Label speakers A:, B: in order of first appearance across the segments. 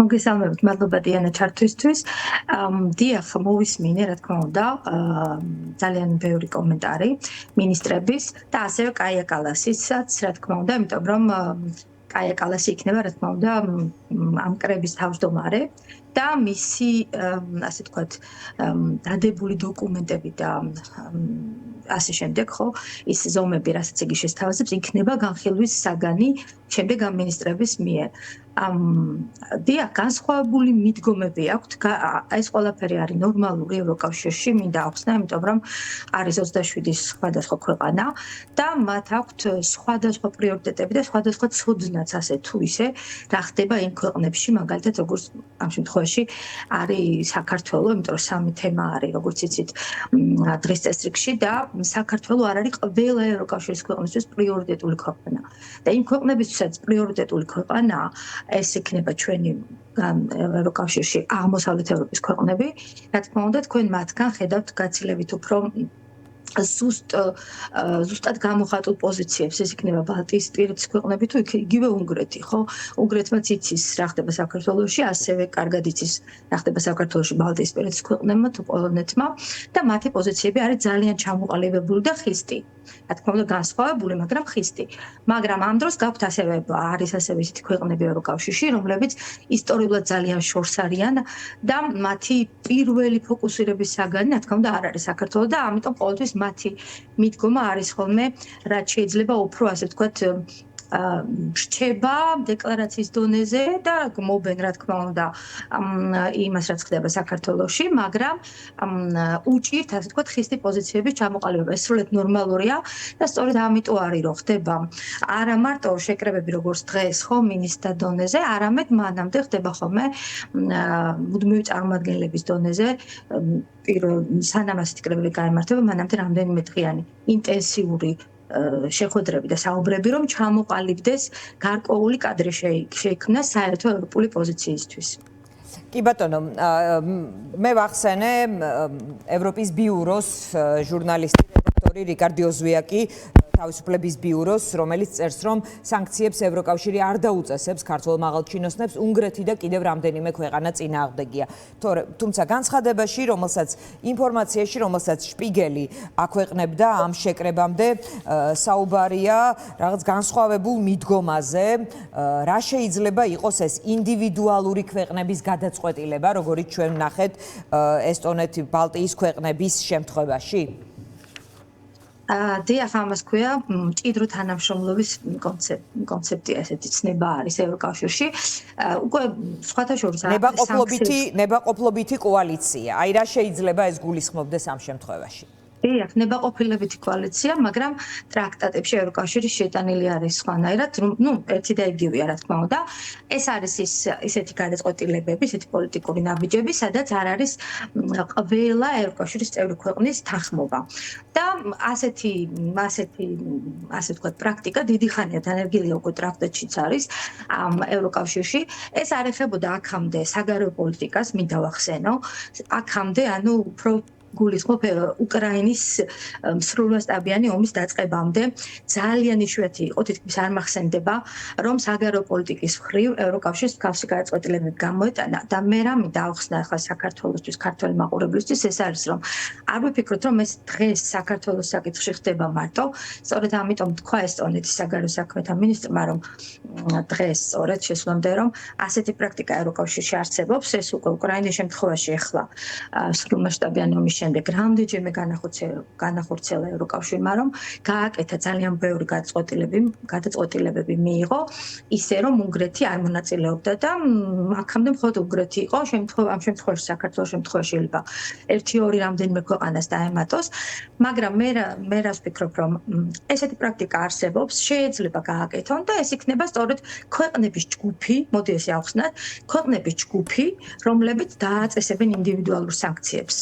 A: მოგესალმებით, მადლობა დიანა ჩართვისთვის. დიახ, მოვისმინე, რა თქმა უნდა, ძალიან ბევრი კომენტარი მინისტრების და ასევე კაია კალასისაც, რა თქმა უნდა, იმიტომ რომ კაია კალასი იქნება, რა თქმა უნდა, ამ კრების თავმჯდომარე და მისი, ასე თქვათ, დადებული დოკუმენტები და ასე შემდეგ, ხო, ის ზომები, რასაც იგი შესთავაზებს, იქნება განხილვის საგანი შემდეგ ამ მინისტრების მიერ. დიახ, განსხვავებული მიდგომები აქვთ. ეს ყველაფერი არის ნორმალური ევროკავშირში, მინდა ახსნა, იმიტომ რომ არის 27 სხვადასხვა ქვეყანა და მათ აქვთ სხვადასხვა პრიორიტეტები და სხვადასხვა ცოდნაც ასე თუ ისე, რა ხდება იმ ქვეყნებში, მაგალითად, როგორც ამ შემთხვევაში არის საქართველო, იმიტომ რომ სამი თემა არის, როგორც იცით, დღის წესრიგში და საქართველო არ არის ყველა ევროკავშირის ქვეყნისთვის პრიორიტეტული ქვეყანა. და იმ ქვეყნებისთვისაც პრიორიტეტული ქვეყანა ეს იქნება ჩვენი ევროკავშირში აღმოსავლეთ ევროპის ქვეყნები. რა თქმა უნდა, თქვენ მათგან ხედავთ გაცილებით უფრო ზუსტად გამოხატულ პოზიციებს. ეს იქნება ბალტიისპირეთის ქვეყნები თუ იგივე უნგრეთი, ხო? უნგრეთმაც იცის რა ხდება საქართველოში, ასევე კარგად იცის რა ხდება საქართველოში ბალტიისპირეთის ქვეყნებმა თუ პოლონეთმა და მათი პოზიციები არის ძალიან ჩამოყალიბებული და ხისტი. რა თქმა უნდა, განსხვავებული, მაგრამ ხისტი. მაგრამ ამ დროს გაქვთ ასევე არის ასევე ისეთი ქვეყნები ევროკავშირში, რომლებიც ისტორიულად ძალიან შორს არიან და მათი პირველი ფოკუსირების საგანი, რა თქმა უნდა, არ არის საქართველო და ამიტომ ყოველთვის მათი მიდგომა არის ხოლმე, რაც შეიძლება უფრო, ასე ვთქვათ, რჩება დეკლარაციის დონეზე და მობენ, რა თქმა უნდა, იმას, რაც ხდება საქართველოში, მაგრამ უჭირთ, ასე ვთქვათ, ხისტი პოზიციების ჩამოყალიბება. ეს სრულიად ნორმალურია და სწორედ ამიტომ არის, რომ ხდება არა მარტო შეკრებები, როგორც დღეს, ხო, მინისტრთა დონეზე, არამედ მანამდე ხდება ხოლმე მუდმივი წარმომადგენლების დონეზე, სანამ ასეთი კრებები გაემართება, მანამდე რამდენიმე დღიანი ინტენსიური შეხვედრები და საუბრები, რომ ჩამოყალიბდეს გარკვეული კადრი შეიქმნა საერთო ევროპული პოზიციისთვის.
B: კი ბატონო, მე ვახსენე ევროპის ბიუროს ჟურნალისტი რედაქტორი რიკარდი ოზვიაკი თავისუფლების ბიუროს, რომელიც წერს, რომ სანქციებს ევროკავშირი არ დაუწესებს ქართველ მაღალჩინოსნებს, უნგრეთი და კიდევ რამდენიმე ქვეყანა წინააღმდეგია. თუმცა განცხადებაში, ინფორმაციაში, რომელსაც შპიგელი აქვეყნებდა ამ შეკრებამდე, საუბარია რაღაც განსხვავებულ მიდგომაზე, რა შეიძლება იყოს ეს ინდივიდუალური ქვეყნების გადაწყვეტილება, როგორიც ჩვენ ვნახეთ ესტონეთი, ბალტიის ქვეყნების შემთხვევაში.
A: დიახ, ამას ქვია მჭიდრო თანამშრომლობის კონცეფცია, ესეთი ცნება არის ევროკავშირში. უკვე სხვათა შორის
B: ნებაყოფლობითი კოალიცია. აი რა შეიძლება ეს გულისხმობდეს ამ შემთხვევაში?
A: დიახ, ნებაყოფლობითი კოალიცია, მაგრამ ტრაქტატებში ევროკავშირის შეტანილი არის სხვანაირად, ერთი და იგივეა, რა თქმა უნდა. ეს არის ისეთი გადაწყვეტილებები, ისეთი პოლიტიკური ნაბიჯები, სადაც არ არის ყველა ევროკავშირის წევრი ქვეყნის თანხმობა. და ასეთი ვთქვათ, პრაქტიკა დიდი ხანია დანერგილია უკვე ტრაქტატშიც არის ევროკავშირში. ეს არ ეხებოდა აქამდე საგარეო პოლიტიკას, მინდა ვახსენო, აქამდე, უფრო გულისხმობ უკრაინის მსრულვასტაბიანი ომის დაწყებამდე ძალიან იშვიათი იყო, თითქმის არ მახსენდება, რომ საგარეო პოლიტიკის მხრივ ევროკავშირს მსგავსი გადაწყვეტილებები გამოეტანა და მე რამე დავხსნა ახლა საქართველოსთვის, ქართველი მაყურებლისთვის, ეს არის, რომ არ ვიფიქროთ, რომ ეს დღეს საქართველოს საკითხში ხდება მარტო, სწორედ ამიტომ თქვა ესტონეთის საგარეო საქმეთა მინისტრმა, რომ დღეს სწორედ შესვლამდე, რომ ასეთი პრაქტიკა ევროკავშირში არსებობს, ეს უკვე უკრაინის შემთხვევაში ახლა მსრულვასტაბიანი ომის შემდეგ რამდენჯერმე განახორციელა ევროკავშირმა, რომ გააკეთა ძალიან ბევრი გადაწყვეტილებები მიიღო, ისე რომ უნგრეთი არ მონაწილეობდა და აქამდე მხოლოდ უნგრეთი იყო, ამ შემთხვევაში საქართველოს შემთხვევაში შეიძლება 1-2 რამდენიმე ქვეყანას დაემატოს, მაგრამ მე რას ვფიქრობ, რომ ესეთი პრაქტიკა არსებობს, შეიძლება გააკეთონ და ეს იქნება სწორედ ქვეყნების ჯგუფი, მოდი ესე ავხსნათ, ქვეყნების ჯგუფი, რომლებიც დააწესებენ ინდივიდუალურ სანქციებს.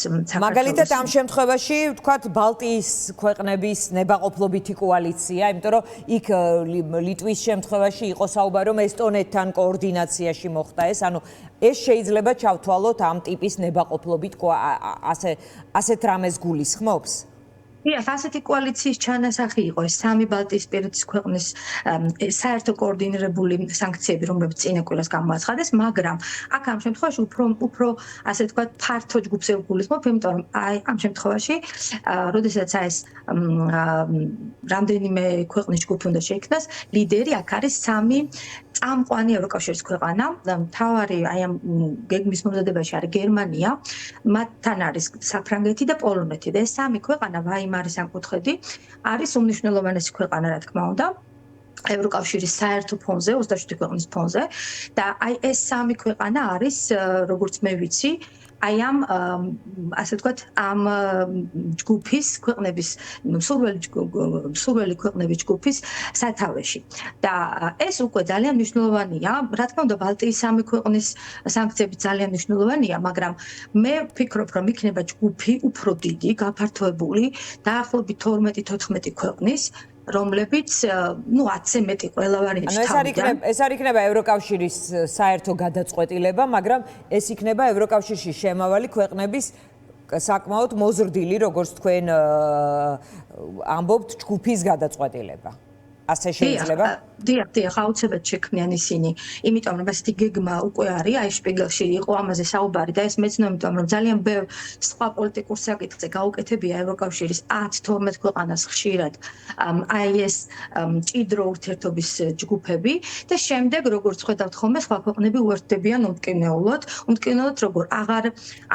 B: მაგალითად ამ შემთხვევაში ვთქვათ ბალტიის ქვეყნების ნებაყოფლობითი კოალიცია, იმიტომ რომ იქ ლიტვის შემთხვევაში იყო საუბარი, რომ ესტონეთთან კოორდინაციაში მოხდა ეს, ანუ ეს შეიძლება ჩავთვალოთ ამ ტიპის ნებაყოფლობით ასეთ რამეს გულისხმობს?
A: ასეთი კოალიციის ჩანასახი იყო ეს სამი ბალტიისპირეთის ქვეყნის საერთო კოორდინირებული სანქციები, რომლებიც წინა კვირას გამოაცხადეს, მაგრამ აქ ამ შემთხვევაში უფრო ასე ვთქვათ, ფართო ჯგუფს ევგულისხმობ, იმიტომ რომ ამ შემთხვევაში, როდესაც ეს რამდენიმე ქვეყნის ჯგუფი უნდა შეიქმნას, ლიდერი აქ არის სამი წამყვანი ევროკავშირის ქვეყანა. მთავარი აი ამ გეგმის მომზადებაში არის გერმანია, მათთან არის საფრანგეთი და პოლონეთი და ეს სამი ქვეყანა ვაიმარის სამკუთხედი არის უმნიშვნელოვანესი ქვეყანა, რა თქმა უნდა. ევროკავშირის საერთო ფონზე, 27 ქვეყნის ფონზე და აი ეს სამი ქვეყანა არის, როგორც მე ვიცი, აი ამ ასე ვთქვათ, ამ ჯგუფის ქვეყნების, სურველი ქვეყნების ჯგუფის სათავეში. და ეს უკვე ძალიან მნიშვნელოვანია. რა თქმა უნდა, ბალტიის სამი ქვეყნის სანქციები ძალიან მნიშვნელოვანია, მაგრამ მე ვფიქრობ, რომ იქნება ჯგუფი უფრო დიდი, გაფართოებული, დაახლოებით 12-14 ქვეყნის, რომლებიც, 10-ზე მეტი ყველა ვარიანტი თავიდან.
B: ეს არ იქნება ევროკავშირის საერთო გადაწყვეტილება, მაგრამ ეს იქნება ევროკავშირში შემავალი ქვეყნების საკმაოდ მოზრდილი, როგორც თქვენ ამბობთ, ჯგუფის გადაწყვეტილება. ასე შეიძლება?
A: დიახ, აუცილებლად შექმნიან ისინი, იმიტომ რომ ასეთი გეგმა უკვე არის, აი შპიგელში იყო ამაზე საუბარი და ეს მეცნო, იმიტომ რომ ძალიან ბევრ სხვა პოლიტიკურ საკითხზე გაუკეთებია ევროკავშირის 10-12 ქვეყანას ხშირად აი ეს მჭიდრო ურთიერთობის ჯგუფები და შემდეგ, როგორც ხედავთ ხოლმე, სხვა ქვეყნები უერთდებიან უმტკივნეულოდ, როგორ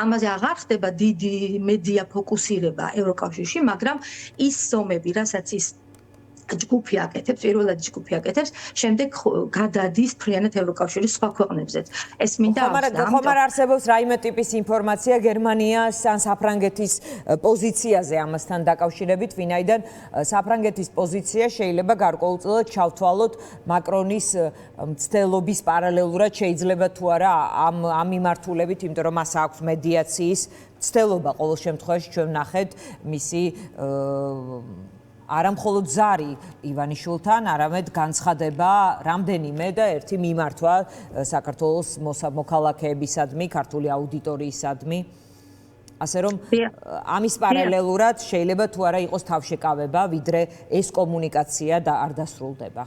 A: ამაზე აღარ ხდება დიდი მედია ფოკუსირება ევროკავშირში, მაგრამ ის ზომები, რასაც ის ჯგუფი აკეთებს, პირველად ჯგუფი აკეთებს, შემდეგ გადადის მთლიანად ევროკავშირის სხვა ქვეყნებზეც. ეს მინდა
B: ახსნა. ხომ არ არსებობს რაიმე ტიპის ინფორმაცია გერმანიას ან საფრანგეთის პოზიციაზე ამასთან დაკავშირებით, ვინაიდან საფრანგეთის პოზიცია შეიძლება გარკვეულწილად ჩავთვალოთ მაკრონის მცდელობის პარალელურად, შეიძლება თუ არა ამ მიმართულებით, იმიტომ რომ მას აქვს მედიაციის მცდელობა ყოველ შემთხვევაში ჩვენ ვნახეთ მისი არა მხოლოდ ზარი ივანიშვილთან, არამედ განცხადება რამდენიმე და ერთი მიმართვა საქართველოს მოქალაქეებისადმი, ქართული აუდიტორიისადმი. ასე რომ ამის პარალელურად შეიძლება თუ არა იყოს თავშეკავება, ვიდრე ეს კომუნიკაცია და არ დასრულდება.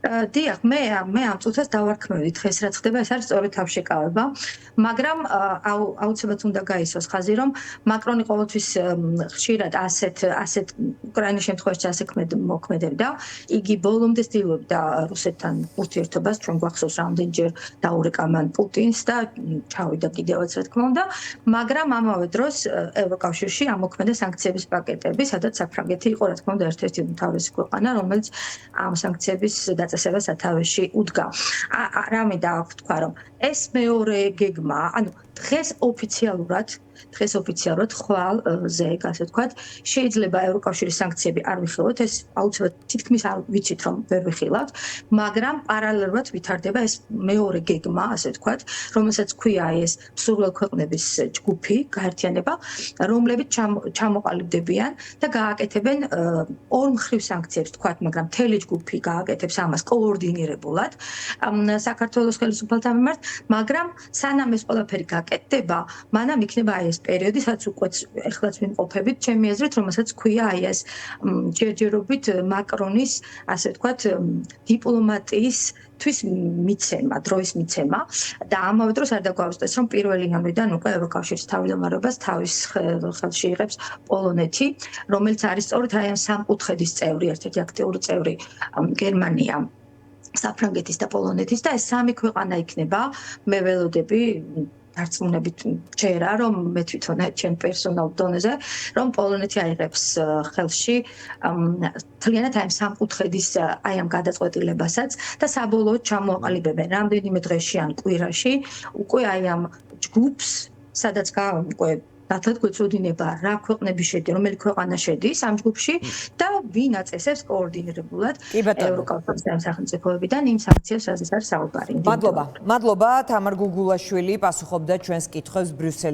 A: დიახ, მე ამ წუთას დავარქმევდი დღეს რაც ხდება, ეს არის სწორი თავშეკავება, მაგრამ აუცილებლად უნდა გაისვას ხაზი, რომ მაკრონი ყოველთვის ხშირად ასეთ უკრაინის შემთხვევაში ასე მოქმედებდა. იგი ბოლომდე ცდილობდა რუსეთთან ურთიერთობას, ჩვენ გვახსოვს რამდენჯერ დაურეკა მან პუტინს და ჩავიდა კიდევაც, რა თქმა უნდა, მაგრამ ამავე დროს ევროკავშირში ამოქმედა სანქციების პაკეტები, სადაც საფრანგეთი იყო, რა თქმა უნდა, ერთ-ერთი უმთავრესი ქვეყანა, რომელიც ამ სანქციების დაწესება სათავეში უდგა. რა მინდა ვთქვა, რომ ეს მეორე გეგმა, ანუ დღეს ოფიციალურად ხვალზე, ასე ვთქვათ, შეიძლება ევროკავშირის სანქციები არ ვიხილოთ, ეს აუცილებლად თითქმის არ ვიცით, რომ ვერ ვიხილავთ, მაგრამ პარალელურად ვითარდება ეს მეორე გეგმა, ასე ვთქვათ, რომელსაც ქვია ეს მსურველ ქვეყნების ჯგუფი, გაერთიანება, რომლებიც ჩამოყალიბდებიან და გააკეთებენ ორმხრივ სანქციებს, ვთქვათ, მაგრამ მთელი ჯგუფი გააკეთებს ამას კოორდინირებულად საქართველოს ხელისუფლებთან მიმართ, მაგრამ სანამ ეს ყველაფერი გაკეთდება, მანამ იქნება აი ეს პერიოდი, სადაც უკვე ეხლაც ვიმყოფებით, ჩემი აზრით, რომელსაც ქვია აი ეს ჯერჯერობით მაკრონის, ასე ვთქვათ, დიპლომატიის თვის მიცემა, დროის მიცემა და ამავე დროს არ დაგვაუწყდეს, რომ 1 იანვრიდან უკვე ევროკავშირის თავმჯდომარეობას თავის ხელში იღებს პოლონეთი, რომელიც არის სწორედ აი ამ სამკუთხედის წევრი, ერთ-ერთი აქტიური წევრი გერმანია, საფრანგეთის და პოლონეთის და ეს სამი ქვეყანა იქნება, მე ველოდები დარწმუნებით ჩერა, რომ მე თვითონ ჩემ პერსონალ დონეზე, რომ პოლონეთი აიღებს ხელში მთლიანად აი ამ სამკუთხედის აი ამ გადაწყვეტილებასაც და საბოლოოდ ჩამოაყალიბებენ რამდენიმე დღეში ან კვირაში უკვე აი ამ ჯგუფს, სადაც უკვე ნათლად გვეწოდინება რა ქვეყნები შედიან, რომელი ქვეყანა შედის ამ ჯგუფში და ვინ აწესებს კოორდინირებულად ევროკავშირის სახელმწიფოებიდან იმ სანქციებს, რაზეც არის საუბარი.
B: მადლობა, თამარ გუგულაშვილი პასუხობდა ჩვენს კითხვებს ბრიუსელში.